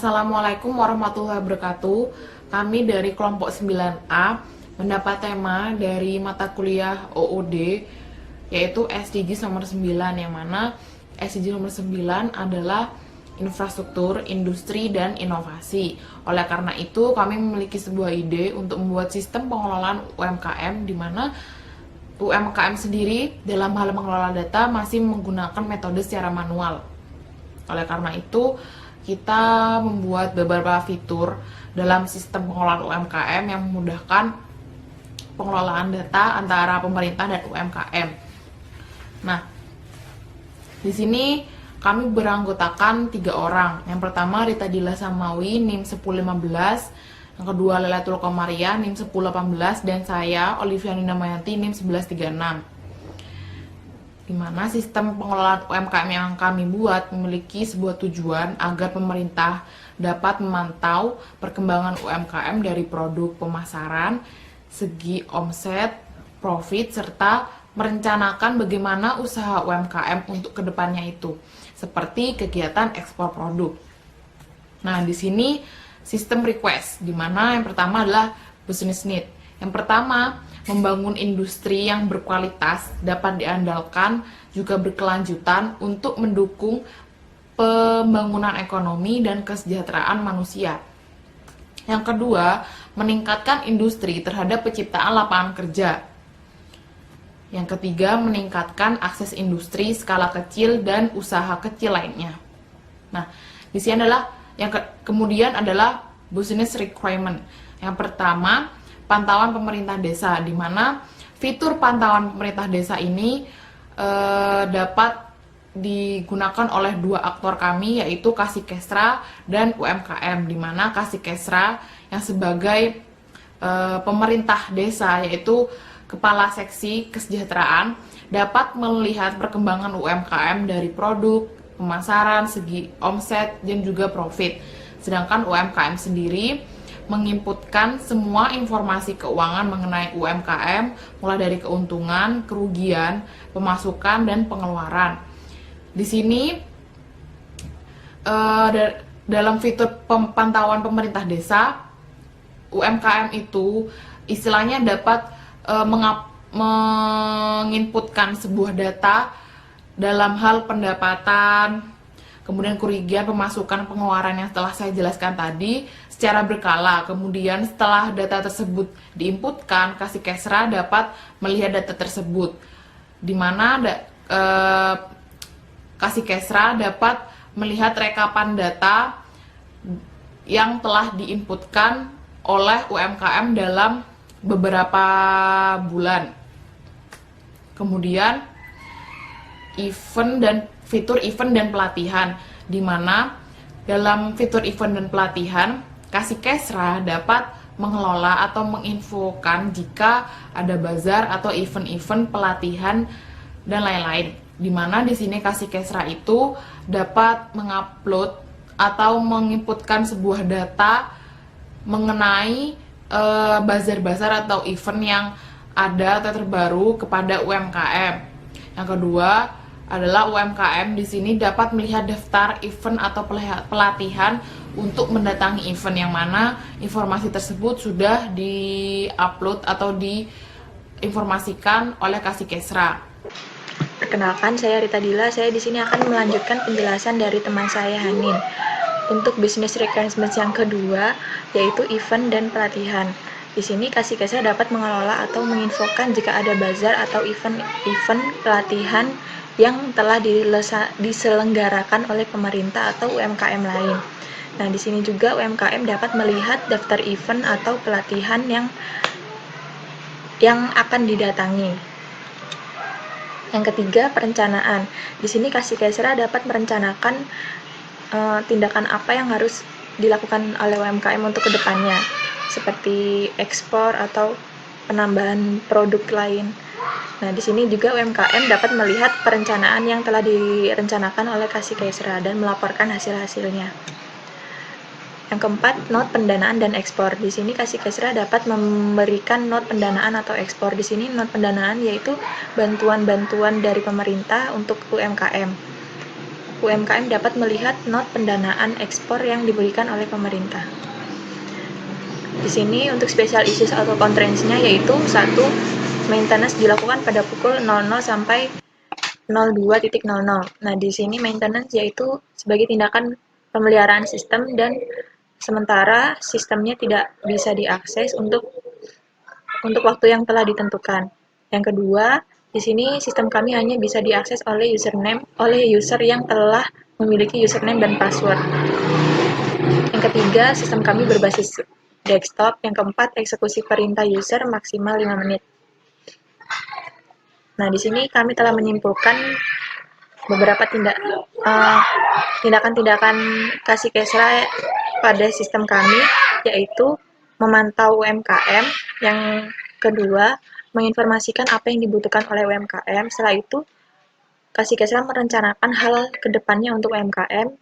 Assalamualaikum warahmatullahi wabarakatuh. Kami dari kelompok 9A mendapat tema dari mata kuliah OOD yaitu SDGs nomor 9, yang mana SDGs nomor 9 adalah infrastruktur, industri, dan inovasi. Oleh karena itu, kami memiliki sebuah ide untuk membuat sistem pengelolaan UMKM di mana UMKM sendiri dalam hal mengelola data masih menggunakan metode secara manual. Oleh karena itu, kita membuat beberapa fitur dalam sistem pengelolaan UMKM yang memudahkan pengelolaan data antara pemerintah dan UMKM. Nah, di sini kami beranggotakan 3 orang. Yang pertama Rita Dila Samawi, NIM 1015. Yang kedua Lailatul Qomaria, NIM 1018. Dan saya, Olivia Nina Mayanti, NIM 1136. Di mana sistem pengelolaan UMKM yang kami buat memiliki sebuah tujuan agar pemerintah dapat memantau perkembangan UMKM dari produk, pemasaran, segi omset, profit, serta merencanakan bagaimana usaha UMKM untuk kedepannya itu, seperti kegiatan ekspor produk. Nah, di sini sistem request, di mana yang pertama adalah business need. Yang pertama, membangun industri yang berkualitas, dapat diandalkan, juga berkelanjutan untuk mendukung pembangunan ekonomi dan kesejahteraan manusia. Yang kedua, meningkatkan industri terhadap penciptaan lapangan kerja. Yang ketiga, meningkatkan akses industri skala kecil dan usaha kecil lainnya. Nah, di sini adalah kemudian adalah business requirement. Yang pertama, pantauan pemerintah desa, di mana fitur pantauan pemerintah desa ini dapat digunakan oleh 2 aktor kami, yaitu Kassikesra dan UMKM, di mana Kassikesra yang sebagai pemerintah desa, yaitu kepala seksi kesejahteraan, dapat melihat perkembangan UMKM dari produk, pemasaran, segi omset, dan juga profit. Sedangkan UMKM sendiri menginputkan semua informasi keuangan mengenai UMKM, mulai dari keuntungan, kerugian, pemasukan, dan pengeluaran. Di sini dalam fitur pantauan pemerintah desa, UMKM itu istilahnya dapat menginputkan sebuah data dalam hal pendapatan, kemudian kerugian, pemasukan, pengeluaran yang telah saya jelaskan tadi secara berkala. Kemudian setelah data tersebut diinputkan, Kassikesra dapat melihat data tersebut, di mana Kassikesra dapat melihat rekapan data yang telah diinputkan oleh UMKM dalam beberapa bulan. Kemudian fitur event dan pelatihan, di mana dalam fitur event dan pelatihan, Kassikesra dapat mengelola atau menginfokan jika ada bazar atau event-event pelatihan dan lain-lain. Di mana di sini Kassikesra itu dapat mengupload atau menginputkan sebuah data mengenai bazar-bazar atau event yang ada atau terbaru kepada UMKM. Yang kedua adalah UMKM di sini dapat melihat daftar event atau pelatihan untuk mendatangi event, yang mana informasi tersebut sudah di-upload atau diinformasikan oleh Kassikesra. Perkenalkan, saya Rita Dila. Saya di sini akan melanjutkan penjelasan dari teman saya Hanin. Untuk business requirements yang kedua, yaitu event dan pelatihan. Di sini Kassikesra dapat mengelola atau menginfokan jika ada bazar atau event pelatihan yang telah diselenggarakan oleh pemerintah atau UMKM lain. Nah, di sini juga UMKM dapat melihat daftar event atau pelatihan yang akan didatangi. Yang ketiga, perencanaan. Di sini Kassikesra dapat merencanakan tindakan apa yang harus dilakukan oleh UMKM untuk kedepannya, seperti ekspor atau penambahan produk lain. Nah, di sini juga UMKM dapat melihat perencanaan yang telah direncanakan oleh Kassikesra dan melaporkan hasil-hasilnya. Yang keempat, not pendanaan dan ekspor. Di sini Kassikesra dapat memberikan not pendanaan atau ekspor. Di sini not pendanaan yaitu bantuan-bantuan dari pemerintah untuk UMKM. UMKM dapat melihat not pendanaan ekspor yang diberikan oleh pemerintah. Di sini untuk special issues atau constraints-nya yaitu 1. Maintenance dilakukan pada pukul 00 sampai 02.00. Nah, di sini maintenance yaitu sebagai tindakan pemeliharaan sistem dan sementara sistemnya tidak bisa diakses untuk waktu yang telah ditentukan. Yang kedua, di sini sistem kami hanya bisa diakses oleh user yang telah memiliki username dan password. Yang ketiga, sistem kami berbasis desktop. Yang keempat, eksekusi perintah user maksimal 5 menit. Nah, di sini kami telah menyimpulkan beberapa tindakan-tindakan Kasih Kesra pada sistem kami, yaitu memantau UMKM. Yang kedua, menginformasikan apa yang dibutuhkan oleh UMKM. Setelah itu, Kasih Kesra merencanakan hal ke depannya untuk UMKM.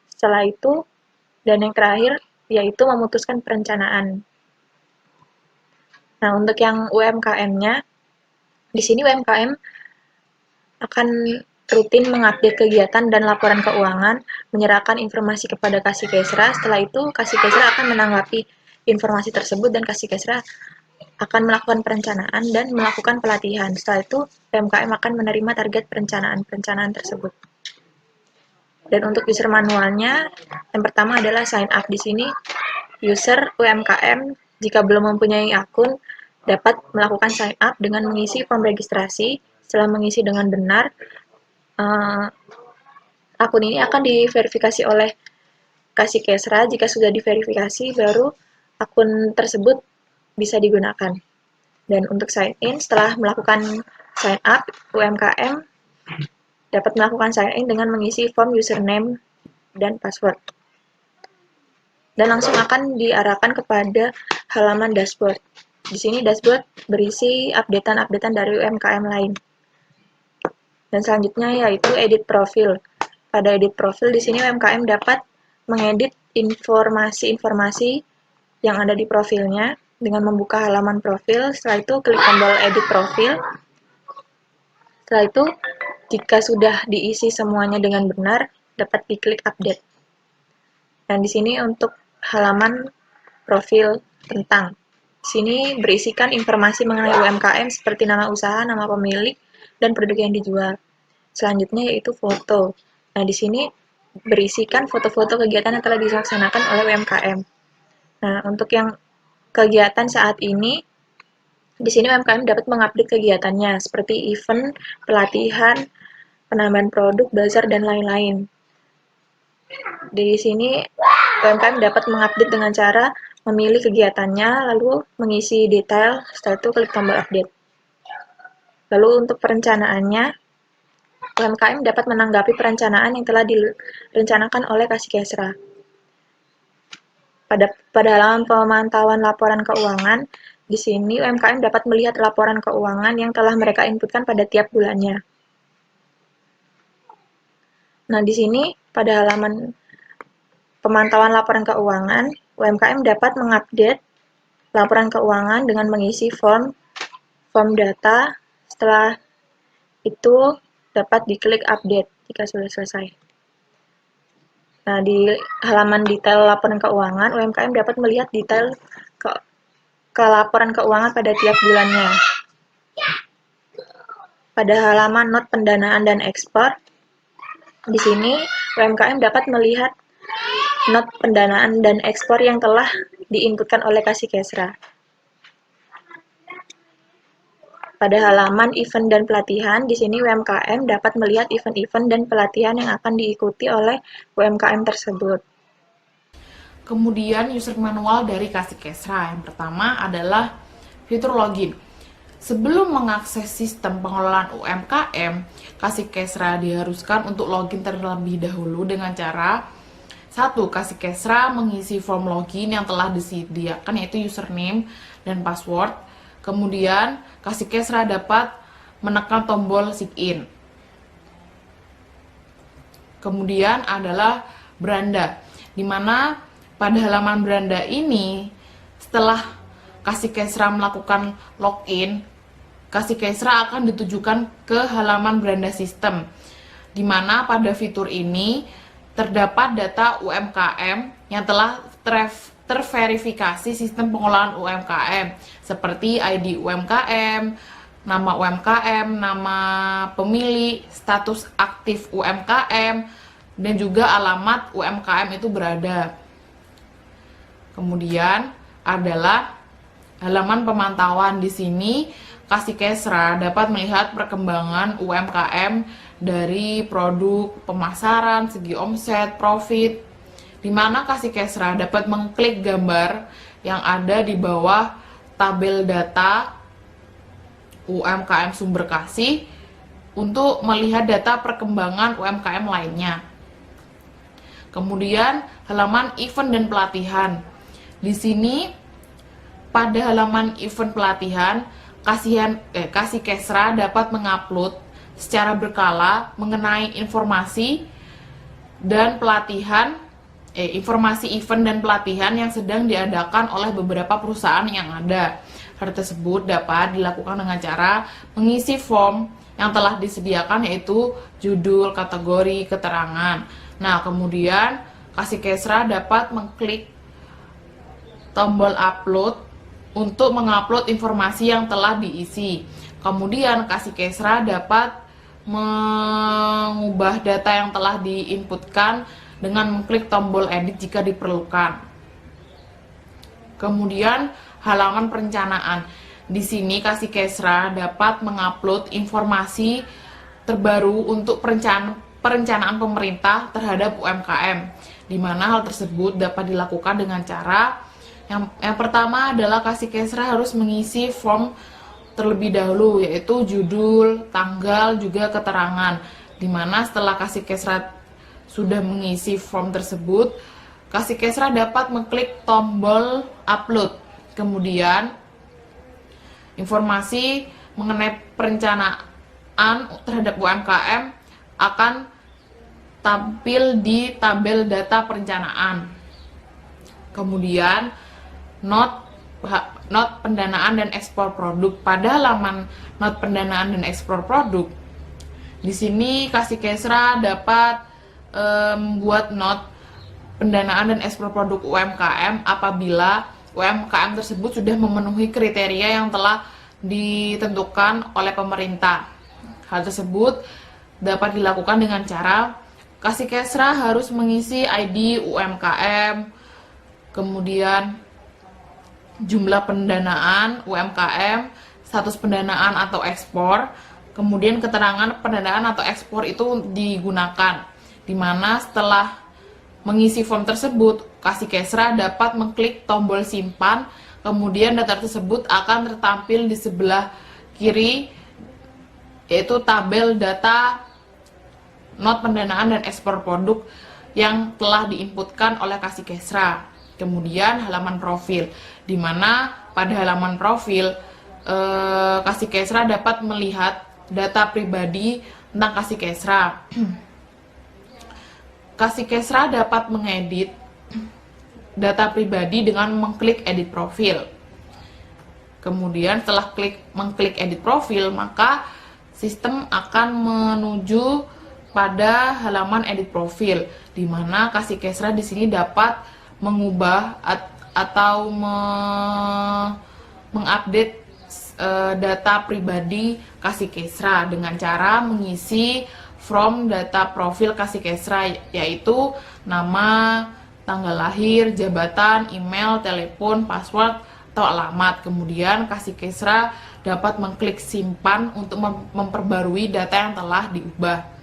Setelah itu, dan yang terakhir, yaitu memutuskan perencanaan. Nah, untuk yang UMKM-nya, di sini UMKM akan rutin mengupdate kegiatan dan laporan keuangan, menyerahkan informasi kepada Kasih Kesra. Setelah itu, Kasih Kesra akan menanggapi informasi tersebut dan Kasih Kesra akan melakukan perencanaan dan melakukan pelatihan. Setelah itu, UMKM akan menerima target perencanaan tersebut. Dan untuk user manualnya, yang pertama adalah sign up. Di sini, user UMKM jika belum mempunyai akun dapat melakukan sign up dengan mengisi form registrasi. Setelah mengisi dengan benar, akun ini akan diverifikasi oleh Kasih Kesra. Jika sudah diverifikasi, baru akun tersebut bisa digunakan. Dan untuk sign in, setelah melakukan sign up, UMKM dapat melakukan sign in dengan mengisi form username dan password. Dan langsung akan diarahkan kepada halaman dashboard. Di sini dashboard berisi updatean-updatean dari UMKM lain. Dan selanjutnya yaitu edit profil. Pada edit profil di sini UMKM dapat mengedit informasi-informasi yang ada di profilnya dengan membuka halaman profil. Setelah itu klik tombol edit profil. Setelah itu jika sudah diisi semuanya dengan benar, dapat diklik update. Dan di sini untuk halaman profil tentang. Di sini berisikan informasi mengenai UMKM seperti nama usaha, nama pemilik, dan produk yang dijual. Selanjutnya yaitu foto. Nah, di sini berisikan foto-foto kegiatan yang telah dilaksanakan oleh UMKM. Nah, untuk yang kegiatan saat ini, di sini UMKM dapat mengupdate kegiatannya seperti event, pelatihan, penambahan produk, bazar, dan lain-lain. Di sini UMKM dapat mengupdate dengan cara memilih kegiatannya, lalu mengisi detail, setelah itu klik tombol update. Lalu untuk perencanaannya, UMKM dapat menanggapi perencanaan yang telah direncanakan oleh Kasih Kesra. Pada halaman pemantauan laporan keuangan, di sini UMKM dapat melihat laporan keuangan yang telah mereka inputkan pada tiap bulannya. Nah, di sini pada halaman pemantauan laporan keuangan, UMKM dapat mengupdate laporan keuangan dengan mengisi form data. Setelah itu dapat diklik update jika sudah selesai. Nah, di halaman detail laporan keuangan, UMKM dapat melihat detail ke laporan keuangan pada tiap bulannya. Pada halaman not pendanaan dan ekspor, di sini UMKM dapat melihat not pendanaan dan ekspor yang telah diinputkan oleh Kasih Kesra. Pada halaman event dan pelatihan, di sini UMKM dapat melihat event-event dan pelatihan yang akan diikuti oleh UMKM tersebut. Kemudian user manual dari Kasih Kesra. Yang pertama adalah fitur login. Sebelum mengakses sistem pengelolaan UMKM, Kasih Kesra diharuskan untuk login terlebih dahulu dengan cara 1. Kasih Kesra mengisi form login yang telah disediakan yaitu username dan password. Kemudian Kasih Kesra dapat menekan tombol sign. Kemudian adalah beranda, di mana pada halaman beranda ini setelah Kasih Kesra melakukan login, Kasih Kesra akan ditujukan ke halaman beranda sistem. di mana pada fitur ini terdapat data UMKM yang telah terverifikasi sistem pengolahan UMKM seperti ID UMKM, nama UMKM, nama pemilik, status aktif UMKM, dan juga alamat UMKM itu berada. Kemudian adalah halaman pemantauan. Di sini Kassikesra dapat melihat perkembangan UMKM dari produk, pemasaran, segi omset, profit, di mana Kassikesra dapat mengklik gambar yang ada di bawah tabel data UMKM Sumber Kasih untuk melihat data perkembangan UMKM lainnya. Kemudian halaman event dan pelatihan. Di sini pada halaman event pelatihan, Kassikesra dapat mengupload secara berkala mengenai informasi dan pelatihan, informasi event dan pelatihan yang sedang diadakan oleh beberapa perusahaan yang ada. Hal tersebut dapat dilakukan dengan cara mengisi form yang telah disediakan, yaitu judul, kategori, keterangan. Nah, kemudian Kassikesra dapat mengklik tombol upload untuk mengupload informasi yang telah diisi. Kemudian Kassikesra dapat mengubah data yang telah diinputkan dengan mengklik tombol edit jika diperlukan. Kemudian halaman perencanaan. Di sini Kassikesra dapat mengupload informasi terbaru untuk perencanaan pemerintah terhadap UMKM, di mana hal tersebut dapat dilakukan dengan cara yang pertama adalah Kassikesra harus mengisi form terlebih dahulu, yaitu judul, tanggal, juga keterangan. Dimana setelah Kassikesra sudah mengisi form tersebut, Kassikesra dapat mengklik tombol upload. Kemudian informasi mengenai perencanaan terhadap UMKM akan tampil di tabel data perencanaan. Kemudian not pendanaan dan ekspor produk. Pada halaman not pendanaan dan ekspor produk, di sini Kassikesra dapat membuat not pendanaan dan ekspor produk UMKM apabila UMKM tersebut sudah memenuhi kriteria yang telah ditentukan oleh pemerintah. Hal tersebut dapat dilakukan dengan cara Kassikesra harus mengisi ID UMKM, kemudian jumlah pendanaan UMKM, status pendanaan atau ekspor, kemudian keterangan pendanaan atau ekspor itu digunakan. Di mana setelah mengisi form tersebut, Kassikesra dapat mengklik tombol simpan, kemudian data tersebut akan tertampil di sebelah kiri, yaitu tabel data not pendanaan dan ekspor produk yang telah diinputkan oleh Kassikesra. Kemudian halaman profil, di mana pada halaman profil Kassikesra dapat melihat data pribadi tentang Kassikesra. Kassikesra dapat mengedit data pribadi dengan mengklik edit profil. Kemudian setelah mengklik edit profil, maka sistem akan menuju pada halaman edit profil, di mana Kassikesra di sini dapat mengubah atau mengupdate data pribadi Kassikesra dengan cara mengisi form data profil Kassikesra, yaitu nama, tanggal lahir, jabatan, email, telepon, password, atau alamat. Kemudian Kassikesra dapat mengklik simpan untuk memperbarui data yang telah diubah.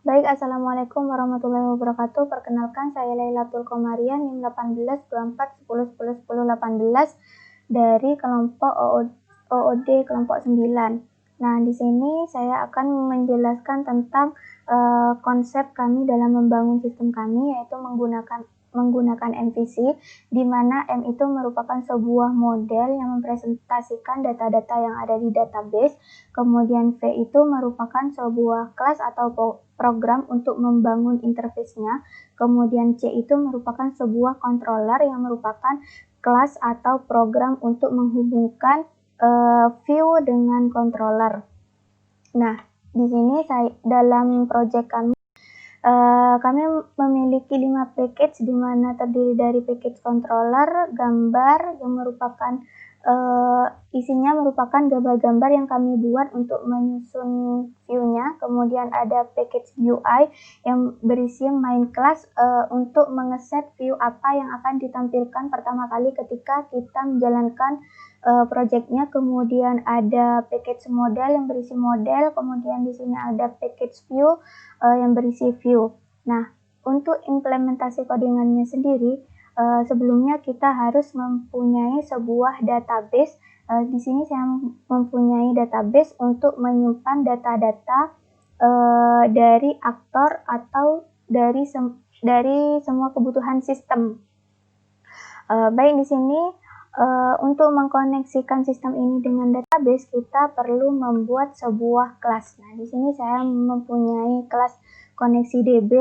Baik, Assalamualaikum warahmatullahi wabarakatuh. Perkenalkan, saya Lailatul Komariah, NIM 182410101018 dari kelompok OOD kelompok 9. Nah, di sini saya akan menjelaskan tentang konsep kami dalam membangun sistem kami, yaitu menggunakan MVC, di mana M itu merupakan sebuah model yang mempresentasikan data-data yang ada di database. Kemudian V itu merupakan sebuah kelas atau program untuk membangun interface-nya. Kemudian C itu merupakan sebuah controller yang merupakan kelas atau program untuk menghubungkan view dengan controller. Nah, di sini dalam project kami memiliki 5 package di mana terdiri dari package controller, gambar yang merupakan isinya merupakan gambar-gambar yang kami buat untuk menyusun view-nya. Kemudian ada package UI yang berisi main class untuk mengeset view apa yang akan ditampilkan pertama kali ketika kita menjalankan projectnya. Kemudian ada package model yang berisi model, kemudian di sini ada package view yang berisi view. Nah, untuk implementasi codingannya sendiri, sebelumnya kita harus mempunyai sebuah database. Di sini saya mempunyai database untuk menyimpan data-data dari aktor atau dari semua kebutuhan sistem. Baik, di sini untuk mengkoneksikan sistem ini dengan database, kita perlu membuat sebuah kelas. Nah, di sini saya mempunyai kelas koneksi DB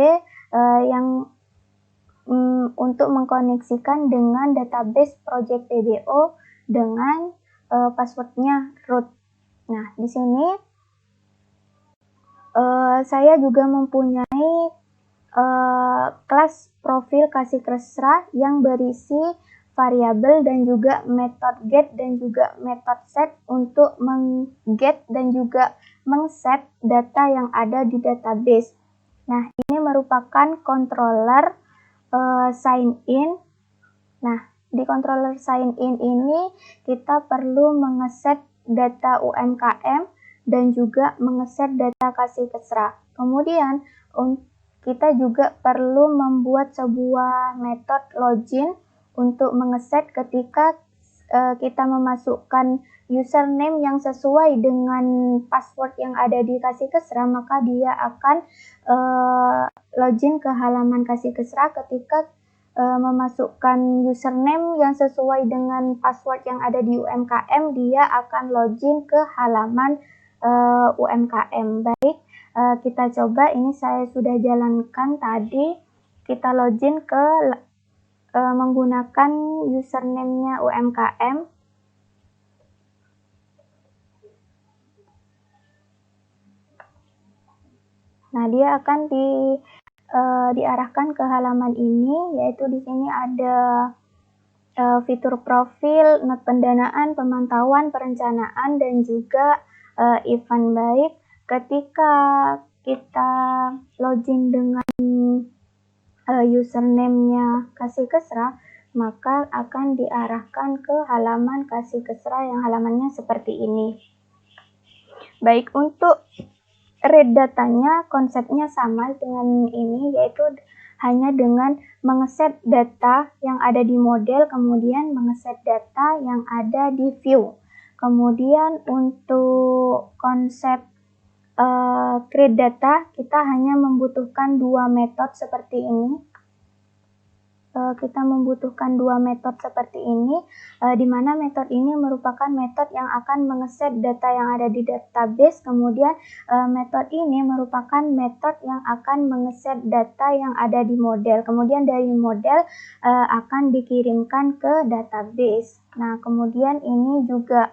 yang untuk mengkoneksikan dengan database project PBO dengan passwordnya root. Nah, di sini saya juga mempunyai kelas profil kasih kesra yang berisi variabel dan juga method get dan juga method set untuk mengget dan juga mengset data yang ada di database. Nah, ini merupakan controller sign in. Nah, di controller sign in ini kita perlu mengeset data UMKM dan juga mengeset data kasih kesra. Kemudian kita juga perlu membuat sebuah metode login untuk mengeset ketika kita memasukkan username yang sesuai dengan password yang ada di kasih kesra, maka dia akan login ke halaman kasih kesra. Ketika memasukkan username yang sesuai dengan password yang ada di UMKM, dia akan login ke halaman UMKM. Baik, kita coba. Ini saya sudah jalankan tadi. Kita login ke menggunakan username-nya UMKM. Nah, dia akan diarahkan ke halaman ini, yaitu di sini ada fitur profil, not pendanaan, pemantauan, perencanaan, dan juga event. Baik, ketika kita login dengan username-nya kasih kesra, maka akan diarahkan ke halaman kasih kesra yang halamannya seperti ini. Baik, untuk read datanya konsepnya sama dengan ini, yaitu hanya dengan mengeset data yang ada di model, kemudian mengeset data yang ada di view. Kemudian untuk konsep create data, kita hanya membutuhkan 2 metode seperti ini. Kita membutuhkan 2 metode seperti ini, di mana metode ini merupakan metode yang akan mengeset data yang ada di database. Kemudian metode ini merupakan metode yang akan mengeset data yang ada di model. Kemudian dari model akan dikirimkan ke database. Nah, kemudian ini juga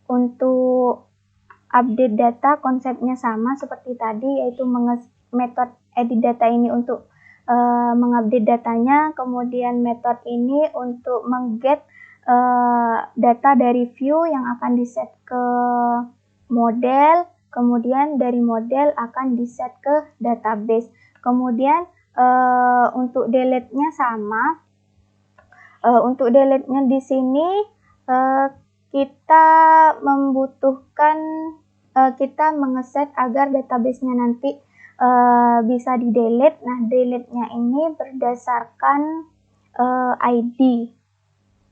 untuk update data konsepnya sama seperti tadi, yaitu metode edit data ini untuk mengupdate datanya, kemudian metode ini untuk mengget data dari view yang akan diset ke model, kemudian dari model akan diset ke database. Kemudian untuk delete-nya sama. Untuk delete-nya di sini kita membutuhkan kita mengeset agar database-nya nanti bisa di-delete. Nah, delete-nya ini berdasarkan ID.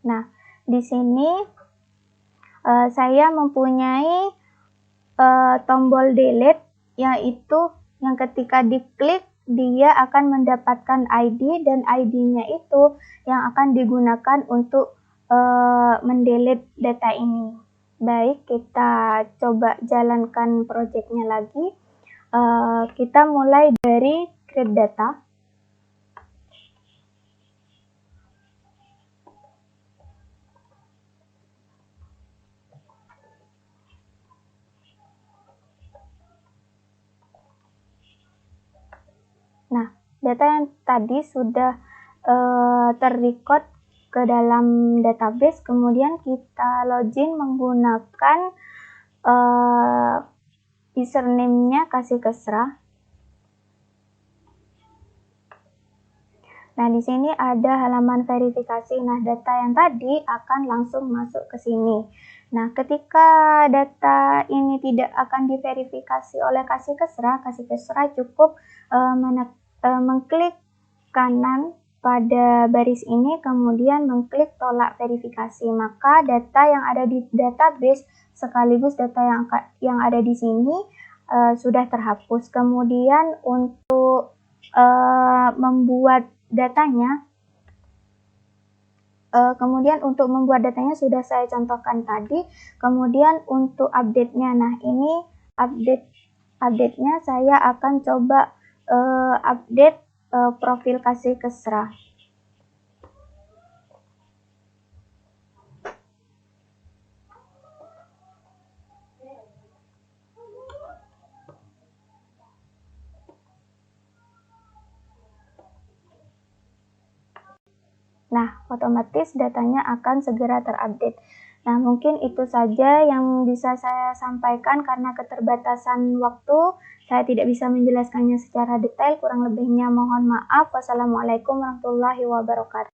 Nah, di sini saya mempunyai tombol delete, yaitu yang ketika diklik dia akan mendapatkan ID, dan ID-nya itu yang akan digunakan untuk mendelete data ini. Baik, kita coba jalankan project-nya lagi. Kita mulai dari create data. data yang tadi sudah terrecord ke dalam database, kemudian kita login menggunakan username-nya kasih Kesra. Nah, di sini ada halaman verifikasi. Nah, data yang tadi akan langsung masuk ke sini. Nah, ketika data ini tidak akan diverifikasi oleh kasih Kesra cukup mengklik kanan pada baris ini, kemudian mengklik tolak verifikasi. Maka data yang ada di database sekaligus data yang ada di sini sudah terhapus. Kemudian untuk membuat datanya, sudah saya contohkan tadi. Kemudian untuk update-nya, nah ini update-nya saya akan coba update profil kasih Kesra. Nah, otomatis datanya akan segera terupdate. Nah, mungkin itu saja yang bisa saya sampaikan karena keterbatasan waktu. Saya tidak bisa menjelaskannya secara detail, kurang lebihnya mohon maaf. Wassalamualaikum warahmatullahi wabarakatuh.